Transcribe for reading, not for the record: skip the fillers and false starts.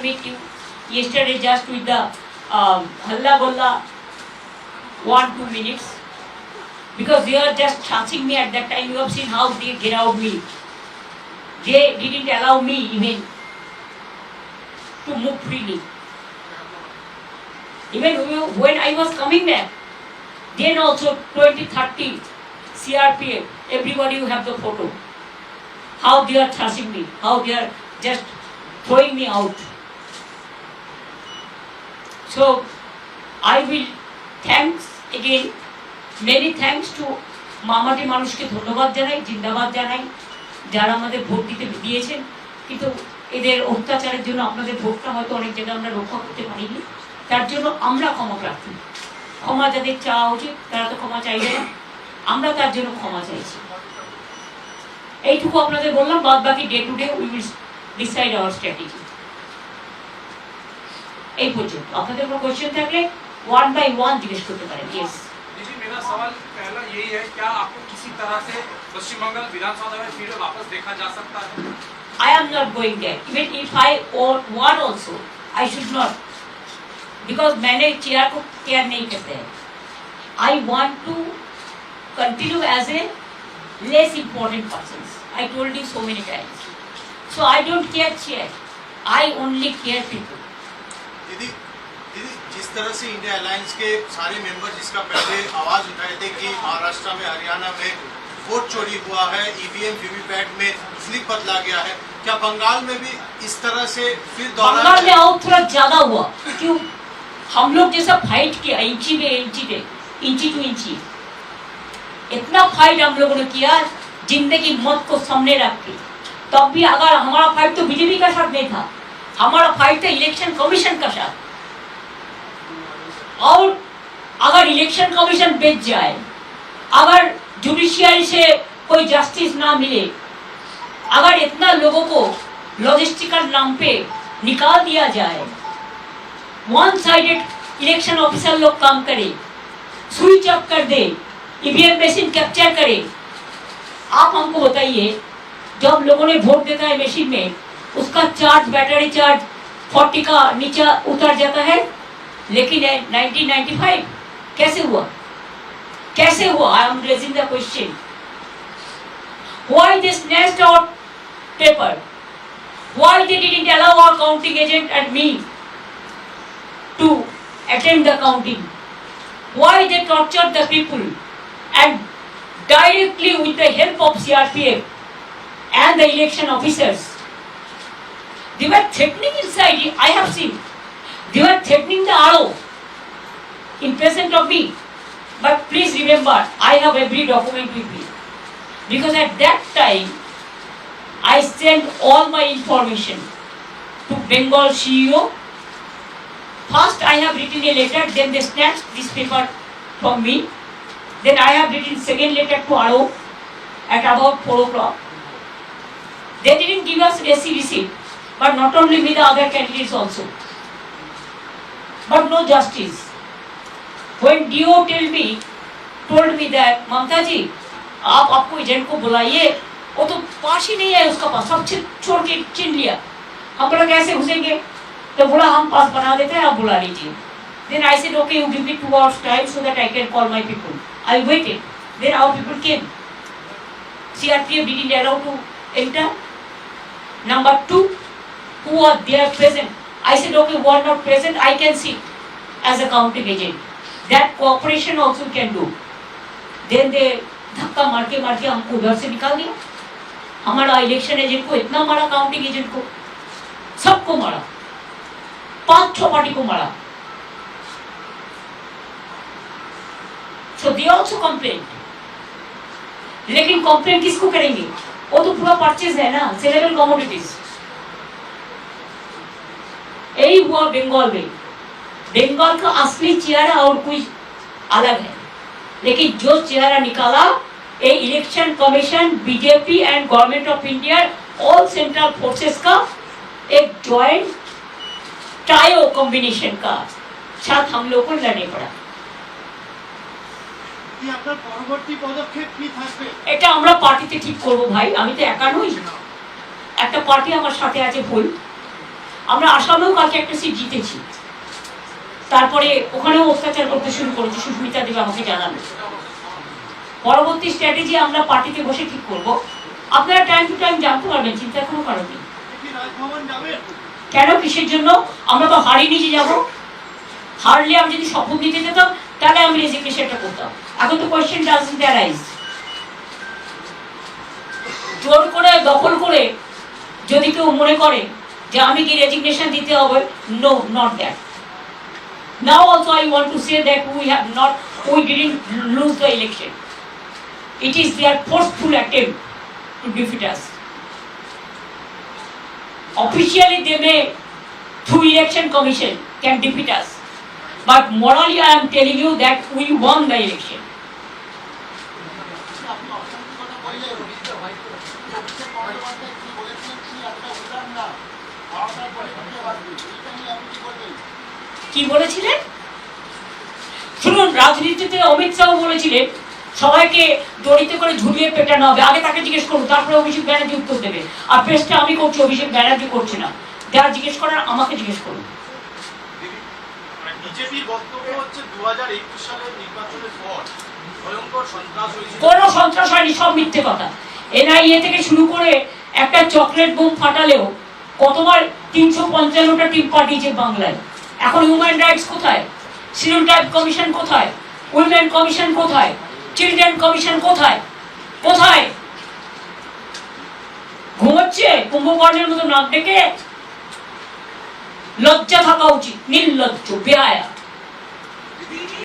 Meet you yesterday just with the halla golla 1-2 minutes because they are just chancing me at that time. You have seen how they get out me. They didn't allow me even to move freely. Even when I was coming back, then also 20-30 CRPF, everybody you have the photo. How they are thrashing me, how they are just throwing me out. So I will thanks again, many thanks to মামাটি মানুষকে ধন্যবাদ জানাই, জিন্দাবাদ জানাই যারা আমাদের vote দিয়েছেন, কিন্তু এদের অত্যাচারের জন্য আপনাদের ভোটটা হয়তো অনেক জায়গায় আমরা রক্ষা করতে পারিনি, তার জন্য আমরা ক্ষমা প্রার্থী। ক্ষমা যাদের চাওয়া উচিত তারা তো ক্ষমা চাইবে না, আমরা তার জন্য ক্ষমা চাইছি। এইটুকু আপনাদের বললাম, বাদ বাকি day to day we will decide our strategy. এই পর্যন্ত আপনাদের কোনো কোশ্চেন থাকলে 1 by 1 জিজ্ঞেস করতে পারেন। यस जी, मेरा सवाल पहला यही है, क्या आपको किसी तरह से पश्चिम बंगाल विधानसभा में फिर वापस देखा जा सकता है? I am not going there. Even if I want also, I should not, because मैंने चेयर को केयर नहीं करते हैं। I want to continue as a less important person. I told you so many times. So I don't care chair. I only care people. दीदी जिस तरह से India alliance के सारे मेंबर जिसका पहले आवाज उठाए थे कि महाराष्ट्र में हरियाणा में वोट चोरी हुआ है, ईवीएम वीवीपैट में स्लिप बदला गया है, क्या बंगाल में भी इस तरह से फिर बंगाल में और थोड़ा ज्यादा हुआ? क्यों? हम लोग जैसा फाइट किया इंची टू इंची, इतना फाइट हम लोगों ने किया जिंदगी मौत को सामने रख के। तब भी अगर हमारा फाइट तो बीजेपी का साथ नहीं था, हमारा फाइट था इलेक्शन कमीशन का साथ। और अगर इलेक्शन कमीशन बेच जाए, अगर जुडिशियरी से कोई जस्टिस ना मिले, अगर इतना लोगों को लॉजिस्टिकल नाम पे निकाल दिया जाए, वन साइडेड इलेक्शन ऑफिसर लोग काम करे, स्विच ऑफ कर दे, ईवीएम मशीन कैप्चर करे। आप हमको बताइए, जब लोगों ने वोट देता है मशीन में, उसका चार्ज, बैटरी चार्ज 40 का नीचे उतर जाता है, लेकिन 1995 कैसे हुआ? कैसे हुआ? I am raising the question. Why they snatched our paper? Why they didn't allow our counting agent and me to attend the counting? Why they tortured the people and directly with the help of CRPF and the election officers? They were threatening inside. I have seen. They were threatening the RO in presence of me. But please remember, I have every document with me. Because at that time, I sent all my information to Bengal CEO. First I have written a letter, then they snatched this paper from me. Then I have written second letter to RO at about 4 o'clock. They didn't give us AC receipt, but not only me, the other candidates also. But no justice. When DO told me that, Mamta ji, आप आपको agent को बुलाइए, वो तो पास ही नहीं है उसका पास, सब छोड़ के छीन लिया। हम बोला कैसे घुसेंगे? तो बोला हम पास बना देते हैं, आप बुला लीजिए। Then I said okay, you give me 2 hours time so that I can call my people. I waited. Then our people came. CRPF didn't allow to enter. Number 2, who are there present? I said okay, who are not present, I can sit as a counting agent. That cooperation also can do. Then they धक्का मार के हमको उधर से निकाल दिया। हमारा election agent को इतना मारा, काउंटिंग एजेंट को, सबको मारा, 5-6 पार्टी को मारा। So they also complained. लेकिन कंप्लेन किसको करेंगे? वो तो पूरा परचेज है ना, सेलेबल कमोडिटीज। यही हुआ बंगाल में। बंगाल का असली चेहरा और कोई अलग है, लेकिन जो चेहरा निकाला ये election commission, BJP and government of India, all central forces का एक जॉइंट ट्रायो कॉम्बिनेशन का साथ हम लोग को लड़ने पड़ा। এটা আমরা পার্টিতে ঠিক করব ভাই, আমি তো একা নই, একটা পার্টি আমার সাথে আছে ফুল। আমরা আসামেও কালকে একটা সিট জিতেছি, তারপরে ওখানেও অত্যাচার করতে শুরু করেছে, সুস্মিতা দেব আমাকে জানালো। পরবর্তী স্ট্র্যাটেজি আমরা পার্টিতে বসে ঠিক করব। আপনারা টাইম টু টাইম জানতে পারবেন, চিন্তার কোনো কারণ নেই। কেন, কিসের জন্য? আমরা তো হারিয়ে নিয়ে যাব। হারলে আমি যদি শপথ নিতে যেতাম তাহলে আমি রেজিগনেশনটা করতাম। এখন তো কোয়েশ্চেন ডাজন্ট অ্যারাইজ। জোর করে দখল করে যদি কেউ মনে করে যে আমি কি রেজিগনেশন দিতে হবে, no, not that. Now also I want to say that we didn't lose the election. It is their forceful attempt to defeat us. Officially they may, through election commission, can defeat us. But morally I am telling you that we won the election. কি বলেছিলেন শুনুন, রাজনীতিতে অমিত শাহ বলেছিলেন সবাইকে দড়িতে করে ঝুলিয়ে পেটানো হবে। আগে তাকে জিজ্ঞেস করুন, তারপরে অভিষেক ব্যানার্জি উত্তর দেবে। আর পেশটা আমি করছি, অভিষেক ব্যানার্জি করছে না। যারা জিজ্ঞেস করার আমাকে জিজ্ঞেস করুন। বিজেপির বক্তব্য হচ্ছে 2021 সালের নির্বাচনের পর ভয়ঙ্কর সন্ত্রাস হয়েছে। কোনো সন্ত্রাস হয়নি, সব মিথ্যে কথা। এনআইএ থেকে শুরু করে একটা চকলেট বোম ফাটালেও কতবার 355টা টিম পাঠিয়েছে বাংলায়। এখন হিউম্যান রাইটস কোথায়? সিনোটাইপ কমিশন কোথায়? উইমেন কমিশন কোথায়? চিলড্রেন কমিশন কোথায়? কোথায়? ঘুমোচ্ছে কুম্ভকর্ণের মতো নাক ডেকে। লজ্জা থাকা উচিত, নির্লজ্জ, বেহায়া।